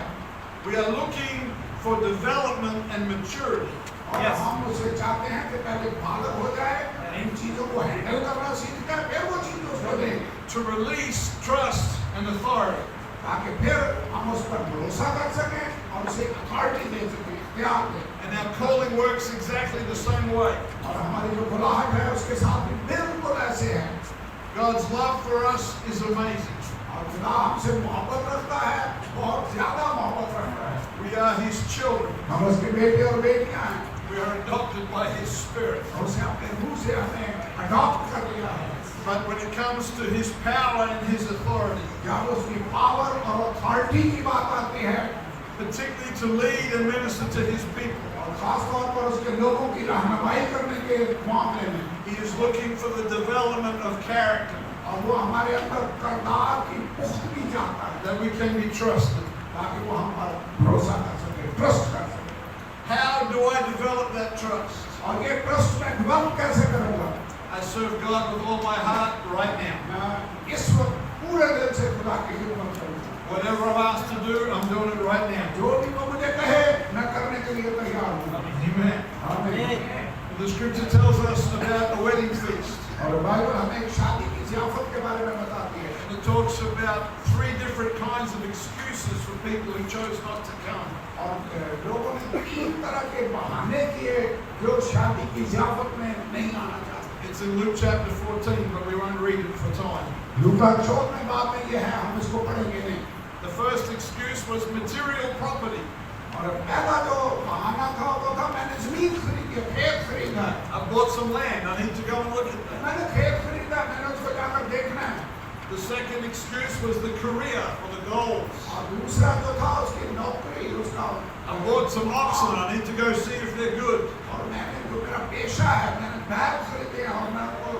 We are looking for development and maturity. और हम उसे चाहते हैं कि पहले बालक हो जाए इन चीजों को हैंडल करना सीख जाए फिर वो चीज उसको देंगे To release trust and authority. ताकि फिर हम उस पर भरोसा कर सकें और उसे अथॉरिटी दे सकें इख्तियार दें And our calling works exactly the same way. और हमारी जो बुलाहट है उसके साथ भी बिल्कुल ऐसे है God's love for us is amazing. और खुदा हमसे मोहब्बत रखता है बहुत ज्यादा मोहब्बत रखता है We are His children. हम उसके बेटे और बेटियां हैं We are adopted by His Spirit. और उसे अपने रूह से हमें अडॉप्ट कर लिया है But when it comes to His power and His authority, जब उसकी पावर और अथॉरिटी की बात आती है particularly to lead and minister to His people, और खास तौर पर उसके लोगों की रहनुमाई करने के मामले में He is looking for the development of character, और वो हमारे अंदर किरदार की पुख्तगी चाहता है that we can be trusted. ताकि वो हम पर भरोसा कर सके ट्रस्ट कर सके How do I develop that trust? और ये ट्रस्ट मैं डेवलप कैसे करूँगा I serve God with all my heart right now. मैं इस वक्त पूरे दिल से खुदा की खिदमत करूँगा Whatever I'm asked to do, I'm doing it right now. जो भी वो मुझे कहे मैं करने के लिए तैयार हूँ Amen. आमीन The scripture tells us about a wedding feast. और बाइबल हमें एक शादी की ज़ियाफ़त के बारे में बताती है And it talks about 3 different kinds of excuses for people who chose not to come. और लोगों ने 3 तरह के बहाने किए जो शादी की ज़ियाफ़त में नहीं आना चाहते It's in Luke chapter 14, but we won't read it for time. लूका 14 बाब में ये है हम इसको पढ़ेंगे नहीं The first excuse was material property. और पहला जो बहाना था वो था मैंने ज़मीन खरीदी है खेत खरीदा है I bought some land, I need to go and look at that. मैंने खेत खरीदा मैंने उसको जाकर देखना है The second excuse was the career or the goals. और दूसरा जो था उसकी नौकरी उसका I bought some oxen, I need to go see if they're good. और मैंने जो मेरा पेशा है मैंने बैल खरीदे हैं और मैं उनको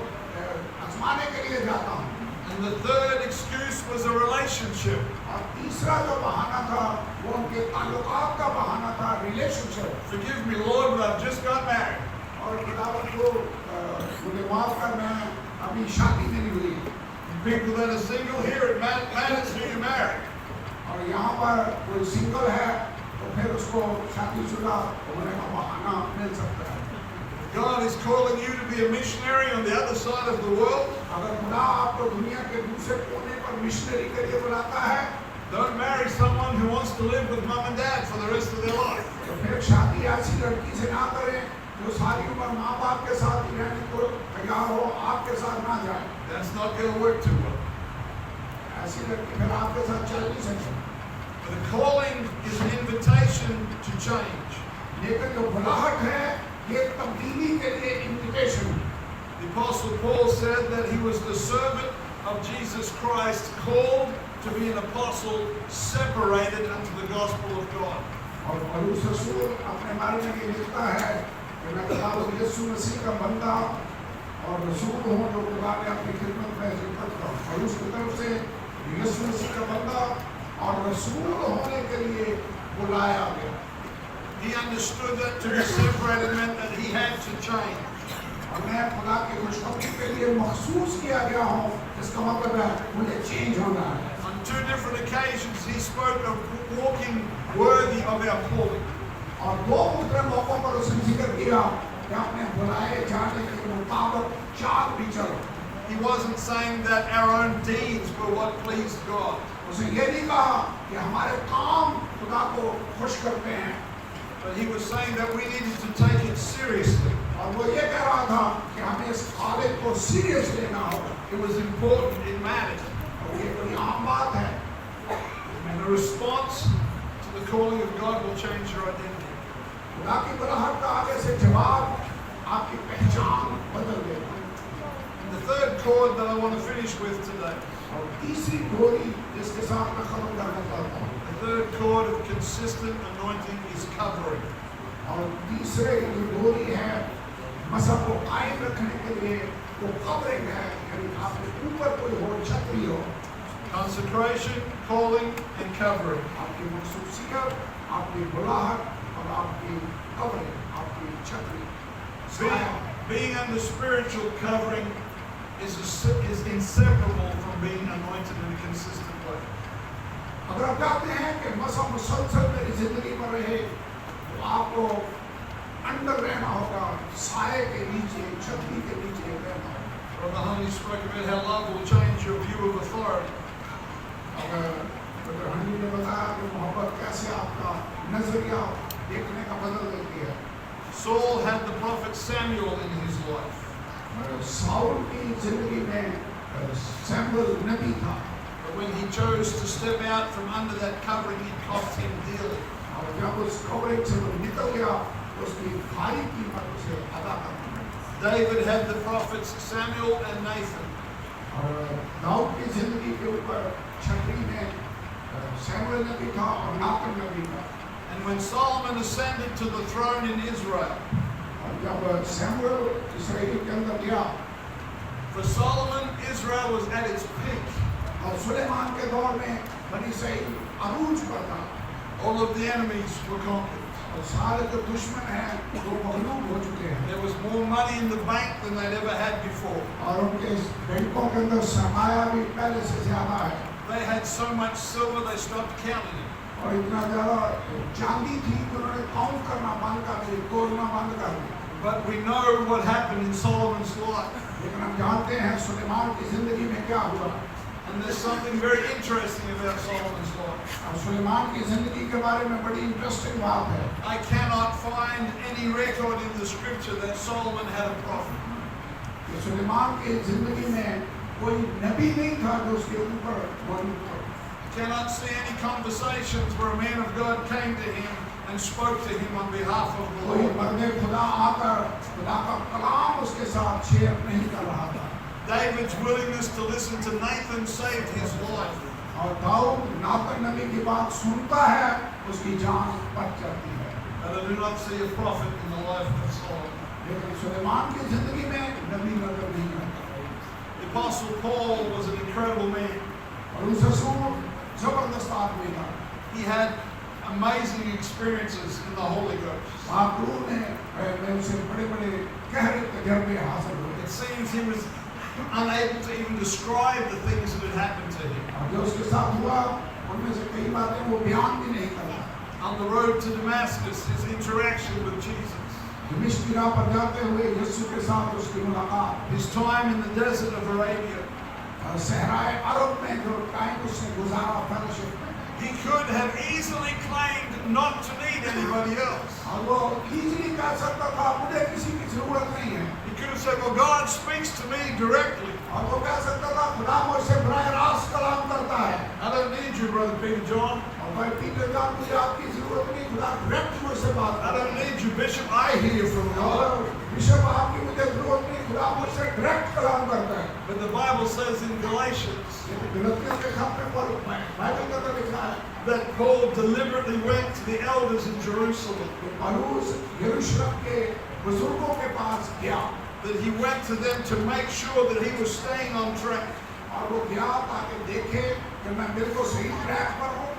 आजमाने के लिए जाता हूँ And the third excuse was a relationship. और तीसरा जो बहाना था वो उनके ताल्लुकात का बहाना था, relationship. Forgive me, Lord, but I've just got married. और खुदावंद को मुझे माफ कर, मैं अभी शादी नहीं हुई। People that are single here, it matters who you marry. और यहाँ पर कोई सिंगल है तो फिर उसको शादीशुदा होने का बहाना मिल सकता है। God is calling you to be a missionary on the other side of the world. अगर खुदा आपको दुनिया के दूसरे कोने पर मिशनरी के लिए बुलाता है, Don't marry someone who wants to live with mom and dad for the rest of their life. तो फिर शादी ऐसी लड़की से ना करें जो सारी उम्र माँ बाप के साथ ही रहने को तैयार हो, आपके साथ ना जाए। That's not going to work too well. ऐसी लड़की फिर आपके साथ चल नहीं सकती। The calling is an invitation to change. लेकिन जो बुलाहट है ये तब्दीली के लिए invitation. The Apostle Paul said that he was the servant of Jesus Christ, called to be an apostle, separated unto the gospel of God. और पौलुस रसूल अपने बारे में ये लिखता है कि मैं खुदावंद यीशु मसीह का बंदा और रसूल हूँ जो खुदा ने अपनी खिदमत में खिदमत का पौलुस की तरफ से यीशु मसीह का बंदा और रसूल होने के लिए बुलाया गया। He understood that to be separated meant that he had to change. और मैं खुदा की खुशखबरी के लिए मखसूस किया गया हूँ, इसका मतलब है मुझे चेंज होना है। On two different occasions he spoke of walking worthy of our calling. और दो मुद्रा मौकों पर उसने जिक्र किया कि अपने बुलाए जाने के मुताबिक चाल भी चलो। He wasn't saying that our own deeds were what pleased God. उसने ये नहीं कहा कि हमारे काम खुदा को खुश करते हैं, But he was saying that we needed to take it seriously. और वो ये कह रहा था कि हमें इस कॉलेज को सीरियस लेना होगा। It was important, it mattered. और ये कोई आम बात है। And the response to the calling of God will change your identity. खुदा की बुलाहट का आगे से जवाब आपकी पहचान बदल देगा। And the third chord that I want to finish with today, और तीसरी डोरी जिसके साथ मैं खत्म करना चाहता हूँ, the third chord of consistent anointing is covering. और तीसरे जो डोरी है मसहब को कायम रखने के लिए वो कवरिंग है, यानी आपके ऊपर कोई हो, छतरी हो। Consecration, calling, and covering. आपकी मखसूसियत, आपकी बुलाहट और आपकी कवरिंग, आपकी छतरी, साया। Being under spiritual covering is inseparable from being anointed in a consistent way. अगर आप चाहते हैं कि मसहब मुसलसल मेरी जिंदगी में रहे तो आपको अंडर रहना होगा, साए के नीचे, छतरी के नीचे रहना होगा। Brother Honey spoke about how love will change your view of authority. अगर डॉक्टर हनी ने बताया कि मोहब्बत कैसे आपका नजरिया देखने का बदल देती है। Saul had the prophet Samuel in his life. Saul की जिंदगी में सैमुअल नबी था, But when he chose to step out from under that covering, it cost him dearly. और जब उस कवरेज से वो निकल गया उसकी भारी कीमत उसे अदा करनी पड़ी। David had the prophets Samuel and Nathan. और दाऊद की जिंदगी के ऊपर छतरी में सैमुअल नबी था और नातन नबी था। And when Solomon ascended to the throne in Israel, और जब सैमुअल इस्राएल के अंदर गया, for Solomon, Israel was at its peak. और सुलेमान के दौर में बनी इस्राएल अरूज पर था। All of the enemies were conquered. और सारे जो दुश्मन हैं वो मगलूब हो चुके हैं। There was more money in the bank than they'd ever had before. और उनके बैंकों के अंदर सरमाया भी पहले से ज्यादा है। They had so much silver they stopped counting it. और इतना ज्यादा चांदी थी कि उन्होंने काउंट करना बंद कर दिया, तोड़ना बंद कर दिया। But we know what happened in Solomon's life. लेकिन हम जानते हैं सुलेमान की जिंदगी में क्या हुआ। And there's something very interesting about Solomon's life. और सुलेमान की जिंदगी के बारे में बड़ी इंटरेस्टिंग बात है। I cannot find any record in the scripture that Solomon had a prophet. कि सुलेमान की जिंदगी में कोई नबी नहीं था जो उसके ऊपर मौजूद था। I cannot see any conversations where a man of God came to him and spoke to him on behalf of the कोई Lord. मर्दे खुदा आकर खुदा का कलाम उसके साथ शेयर नहीं कर रहा था। David's willingness to listen to Nathan saved his life. और दाऊद नातन नबी की बात सुनता है, उसकी जान बच जाती है। But I do not see a prophet in the life of Solomon. लेकिन सुलेमान की जिंदगी में नबी नजर नहीं आता। The Apostle Paul was an incredible man. पौलुस रसूल जबरदस्त आदमी था। He had amazing experiences in the Holy Ghost. आत्मा में उसे बड़े-बड़े गहरे तजर्बे हासिल हुए। It seems he was unable to even describe the things that had happened to him. और जो उसके साथ हुआ उनमें से कई बातें वो बयान भी नहीं कर रहा। On the road to Damascus, his interaction with Jesus, दमिश्क की राह पर जाते हुए यीशु के साथ उसकी मुलाकात, his time in the desert of Arabia, और सहराए अरब में जो टाइम उसने गुजारा फेलोशिप में, he could have easily claimed not to need anybody else. और वो इजीली कह सकता था मुझे किसी की जरूरत नहीं है। He could have said, well, God speaks to me directly. और वो कह सकता था खुदा मुझसे बराह रास्त कलाम करता है। I don't need you, Brother Peter John. और भाई पीटर जॉन मुझे आपकी जरूरत नहीं, खुदा डायरेक्ट मुझसे बात I करता don't है। need you, Bishop. I hear from God. और बिशप आपकी मुझे जरूरत नहीं, खुदा मुझसे डायरेक्ट कलाम करता है। But the Bible says in Galatians गलतियों के खत में बाइबल का तो लिखा है that Paul deliberately went to the elders in Jerusalem, कि पौलुस यरूशलेम के बुजुर्गों के पास गया that he went to them to make sure that he was staying on track. और वो गया ताकि देखे कि मैं बिल्कुल सही ट्रैक पर हूँ।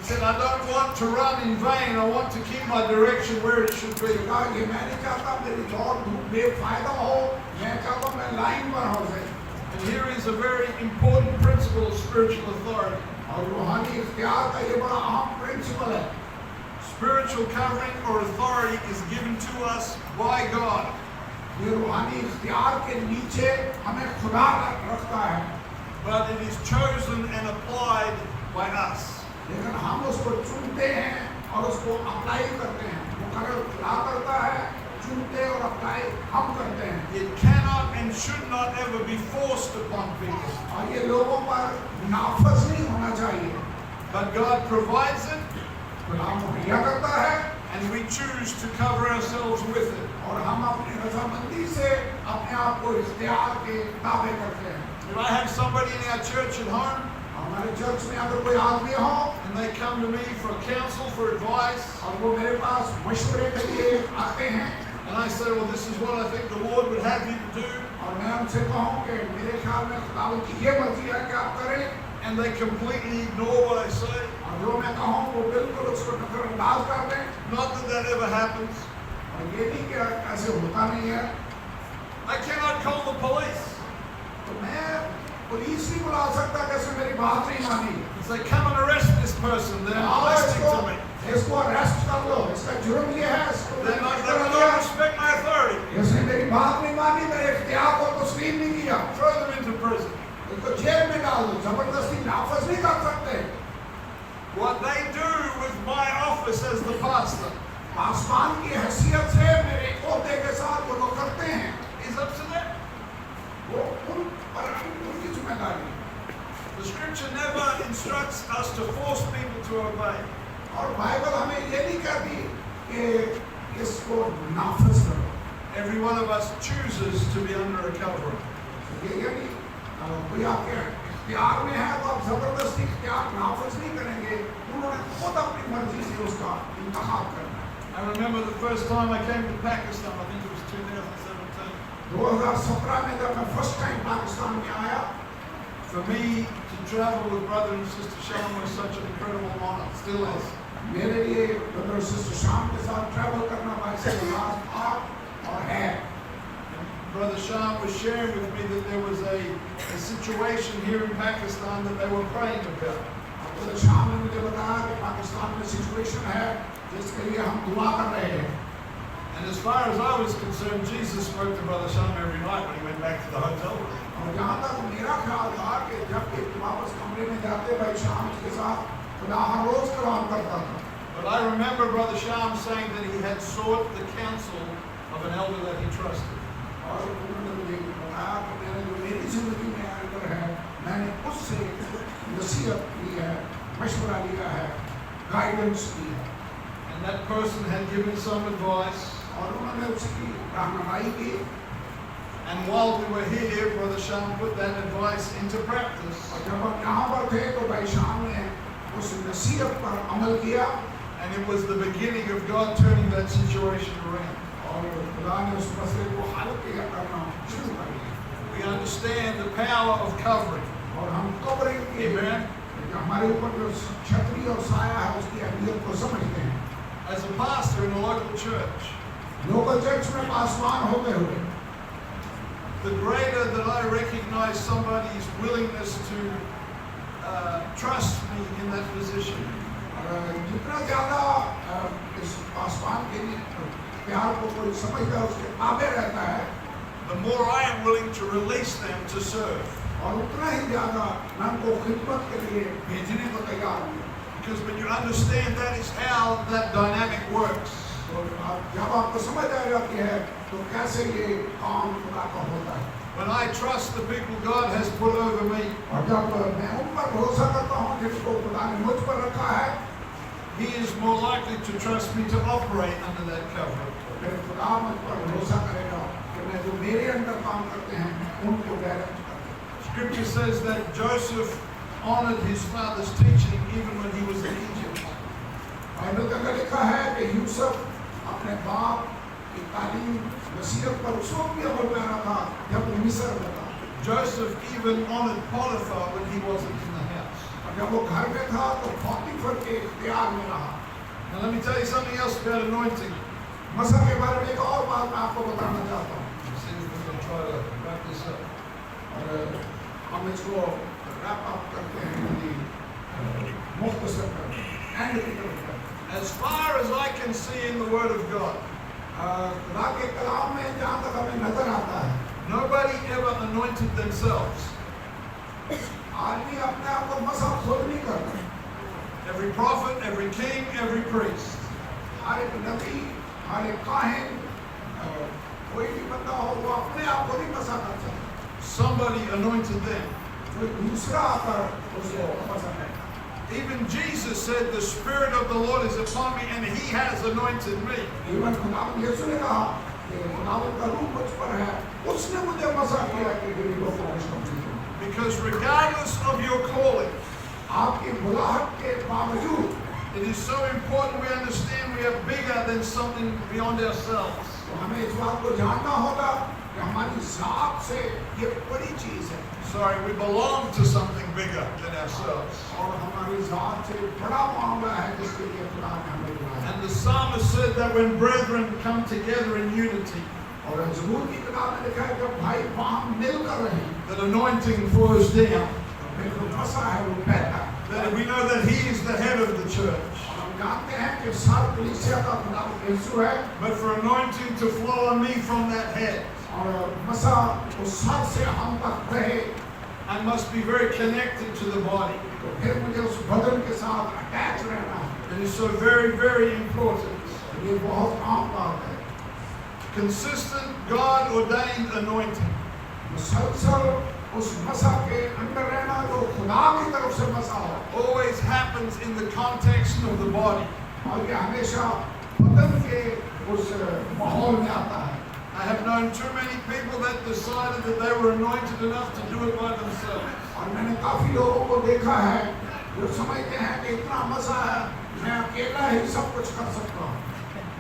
He said, I don't want to run in vain. I want to keep my direction where it should be. कहा ये मैं नहीं चाहता मेरी दौड़ बेफायदा हो, मैं चाहता हूँ मैं लाइन पर हो जाए। And here is a very important principle of spiritual authority. और रूहानी इख्तियार का ये बड़ा अहम प्रिंसिपल है। Spiritual covering or authority is given to us by God. ये रूहानी इख्तियार के नीचे हमें खुदा रखता है, But it is chosen and applied by us. लेकिन हम उसको चुनते हैं और उसको अप्लाई करते हैं। मुकर्रर खुदा करता है, चुनते और अप्लाई हम करते हैं। It cannot and should not ever be forced upon people. और ये लोगों पर नाफज नहीं होना चाहिए। But God provides it, खुदा मुहैया करता है and we choose to cover ourselves with it. और हम अपनी रजामंदी से अपने आप को इख्तियार के ताबे करते हैं। If I have somebody in our church at home, हमारे चर्च में अगर कोई आदमी हो and they come to me for counsel, for advice, और वो मेरे पास मशवरे के लिए आते हैं and I say, well, this is what I think the Lord would have you to do, और मैं उनसे कहूँ कि मेरे ख्याल में खुदावंद की ये मर्जी है कि आप करें, and they completely ignore what I say, और जो मैं कहूँ वो बिल्कुल उसको नजरअंदाज कर दें, not that that ever happens, और ये नहीं कि ऐसे होता नहीं है, I cannot call the police. तो मैं पुलिस नहीं बुला सकता कैसे मेरी बात नहीं मानी। And say, come and arrest this person, they're not listening to me. इसको अरेस्ट कर लो, इसका जुर्म ये है, इसको They don't respect my authority. इसने मेरी बात नहीं मानी, मेरे इख्तियार को तस्लीम नहीं किया, Throw them into prison. इसको जेल में डाल दो, जबरदस्ती नाफज नहीं कर सकते। What they do with my office as the pastor आसमान की हैसियत से मेरे ओहदे के साथ वो लोग करते हैं, is up to them. वो उनकी जिम्मेदारी है। The scripture never instructs us to force people to obey. और बाइबल हमें ये नहीं कहती कि इसको नाफज करो। Every one of us chooses to be under a covering. ये यानी कोई आपके इख्तियार में है तो आप जबरदस्ती इख्तियार नाफज नहीं करेंगे, उन्होंने खुद अपनी मर्जी से उसका इंतखाब करना है। I remember the first time I came to Pakistan, I think it was 2017. 2017 में जब मैं फर्स्ट टाइम पाकिस्तान में आया, For me to travel with brother and sister Shalom was such an incredible honor, still is. मेरे लिए brother और sister शाम के साथ ट्रैवल करना बाइसे खास था और है। Brother Sham was sharing with me that there was a situation here in Pakistan that they were praying about. Brother शाम ने मुझे बताया कि पाकिस्तान में सिचुएशन है जिसके लिए हम दुआ कर रहे हैं। And as far as I was concerned, Jesus spoke to Brother Sham every night when he went back to the hotel room. और जहाँ तक मेरा ख्याल था कि जब भी वापस कमरे में जाते भाई शाम के साथ खुदा हर रोज कलाम करता था। But I remember Brother Sham saying that he had sought the counsel of an elder that he trusted. और उन्होंने मुझे बताया कि मैंने जो मेरी जिंदगी में एल्डर है, मैंने उससे नसीहत की है, मशवरा लिया है, गाइडेंस की है। And that person had given some advice. और उन्होंने उसकी रहनुमाई की। And while we were here, Brother Sham put that advice into practice. और जब हम यहाँ पर थे तो भाई शाम ने उस नसीहत पर अमल किया। And it was the beginning of God turning that situation around. और खुदा ने उस मसले को हल किया करना शुरू कर दिया। We understood understand the power of covering. और हम कवरिंग के Amen. हमारे ऊपर जो छतरी और साया है उसकी अहमियत को समझते हैं। As a pastor in a local church, local church में पासवान होते हुए the greater that I recognize somebody's willingness to trust me in that position, जितना ज़्यादा इस पासवान के लिए प्यार को कोई समझता है उसके आगे रहता है, the more I am willing to release them to serve. और उतना ही ज़्यादा मैं उनको खिदमत के लिए भेजने को तैयार हूँ। Because when you understand that is how that dynamic works, तो जब आपको समझ आ जाती है तो कैसे ये काम खुदा का होता है। when I trust the people God has put over me, और जब मैं उन पर भरोसा करता हूँ जिनको खुदा ने मुझ पर रखा है, He is more likely to trust me to operate under that covering. फिर खुदा मुझ पर भरोसा करेगा कि मैं जो मेरे अंदर काम करते हैं उनको डायरेक्ट करूँ। Scripture says that Joseph honored his father's teaching even when he was in Egypt. Bible के अंदर लिखा है कि यूसुफ अपने बाप की तालीम नसीहत पर उस वक्त भी अमल कर रहा था जब वो मिस्र में था। Joseph even honored Potiphar when he wasn't in the house. और जब वो घर में था तो पोतीफर के इख्तियार में रहा। Now let me tell you something else about anointing. मसा के बारे में एक और बात मैं आपको बताना चाहता हूँ। Let's see if we can try to wrap this up. और हम इसको रैप अप करते हैं यदि मुख्तसर करते हैं एंड की तरफ करते हैं। As far as I can see in the Word of God, खुदा के कलाम में जहाँ तक हमें नजर आता है, nobody ever anointed themselves. आदमी अपने आप को मसा खुद नहीं करता। Every prophet, every king, every priest. हर एक नबी, हर एक काहिन, कोई भी बंदा हो वो अपने आप को नहीं मसा कर सकता। Somebody anointed them. कोई दूसरा आकर उसको मसा करता। Even Jesus said, "The Spirit of the Lord is upon me, and He has anointed me." Even खुदावंद यीशु ने कहा कि खुदावंद का रूह मुझ पर है, उसने मुझे मसा किया कि गरीबों को खुशखबरी दूं। Because regardless of your calling, आपकी बुलाहट के बावजूद it is so important we understand we are bigger than something beyond ourselves. तो हमें इस बात को जानना होगा कि हमारी जात से ये बड़ी चीज है Sorry, we belong to something bigger than ourselves. और हमारी जात से बड़ा मामला है जिसके लिए खुदा ने हमें बुलाया। And the psalmist said that when brethren come together in unity, और ज़बूर की किताब में लिखा है जब भाई वहाँ मिलकर रहे that anointing flows down. तो फिर जो फंसा है वो बहता है। That we know that He is the head of the church. और हम जानते हैं कि सार कलीसिया का खुदावंद यीशु है But for anointing to flow on me from that head, और मसा उस सर से हम तक रहे I must be very connected to the body. तो फिर मुझे उस बदन के साथ अटैच रहना है। It is so very, very important. ये बहुत आम बात है। Consistent, God-ordained anointing. मुसलसल उस मसा के अंदर रहना जो खुदा की तरफ से मसा हो Always happens in the context of the body. और ये हमेशा बदन के उस माहौल में आता है। I have known too many people that decided that they were anointed enough to do it by themselves. और मैंने काफी लोगों को देखा है जो समझते हैं कि इतना मजा है मैं अकेला ही सब कुछ कर सकता हूँ।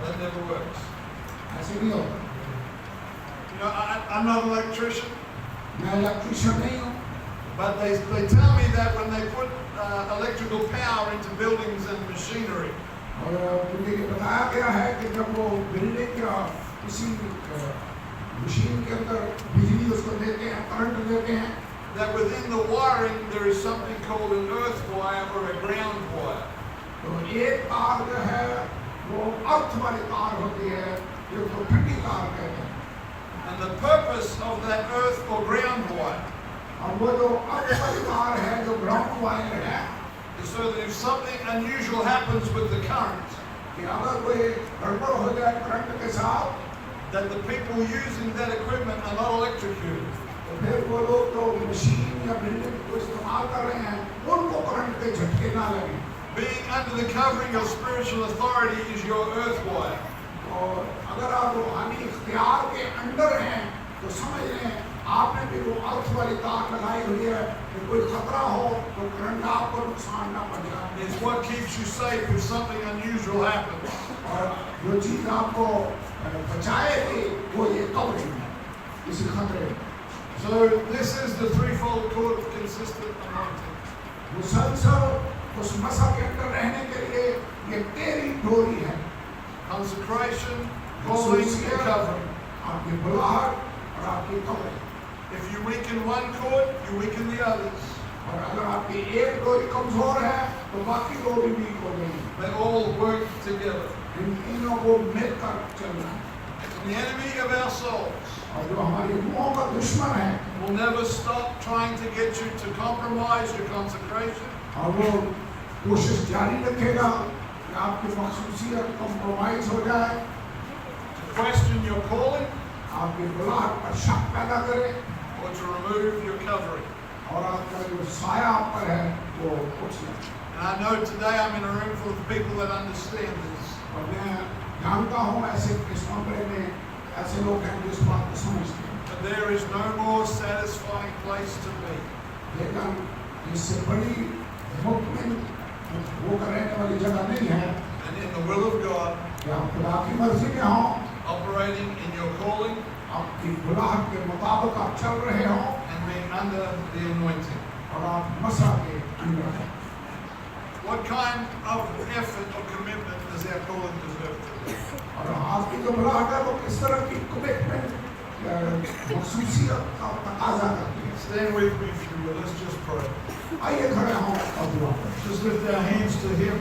That never works. ऐसे नहीं होता। You know, I'm not an electrician, मैं इलेक्ट्रिशियन नहीं हूँ, but they tell me that when they put electrical power into buildings and machinery, और मुझे ये बताया गया है कि जब वो बिल्डिंग या किसी मशीन के अंदर बिजली उसको देते हैं, करंट देते हैं, that within the wiring there is something called an earth wire or a ground wire. तो एक तार जो है वो अर्थ वाली तार होती है जिसको ठंडी तार कहते हैं। And the purpose of that earth or ground wire और वो जो अर्थ वाली तार है जो ग्राउंड वायर है is so that if something unusual happens with the current, कि अगर कोई गड़बड़ हो जाए करंट के साथ that the people using that equipment are not electrocuted. तो फिर वो लोग जो मशीन या बिल्डिंग को इस्तेमाल कर रहे हैं उनको करंट के झटके ना लगे। Being under the covering of spiritual authority is your earth wire. और अगर आप रूहानी इख्तियार के अंदर हैं तो समझ लें आपने भी वो अर्थ वाली तार लगाई हुई है कि कोई खतरा हो तो करंट आपको नुकसान ना पहुंचाए। It's what keeps you safe if something unusual happens. और जो चीज आपको बचाएगी वो ये कवरिंग है किसी खतरे So this is the threefold cord of consistent anointing. मुसलसल उस मसा के अंदर रहने के लिए ये तेरी डोरी है। Consecration, calling, and covering. आपकी बुलाहट और आपकी coverage. If you weaken one cord, you weaken the others. और अगर आपकी एक डोरी कमजोर है तो बाकी डोरी वीक हो गई। They all work together. इन तीनों को मिलकर चलना है। The enemy of our souls और जो हमारी रूहों का दुश्मन है will never stop trying to get you to compromise your consecration, और वो कोशिश जारी रखेगा कि आपकी मखसूसियत कॉम्प्रोमाइज हो जाए, to question your calling, आपकी बुलाहट पर शक पैदा करे or to remove your covering. और आपका जो साया आप पर है वो उठ जाए। And I know today I'm in a room full of people that understand this. और मैं जानता हूँ ऐसे इस कमरे में ऐसे लोग हैं जो इस बात को समझते हैं। But there is no more satisfying place to be लेकिन इससे बड़ी मुक्मिन वो रहने वाली जगह नहीं है and in the will of God, कि आप खुदा की मर्जी में हों, operating in your calling आपकी बुलाहट के मुताबिक आप चल रहे हों and being under the anointing. और आप मसा के अंदर हैं। What kind of effort or commitment does our calling deserve today? और आपकी जो बुलाहट है वो किस तरह की कमिटमेंट मखसूसियत का तकाजा करती है। Stand with me if you will. Let's just pray. आइए खड़े हों और दुआ करें। Just lift our hands to Him.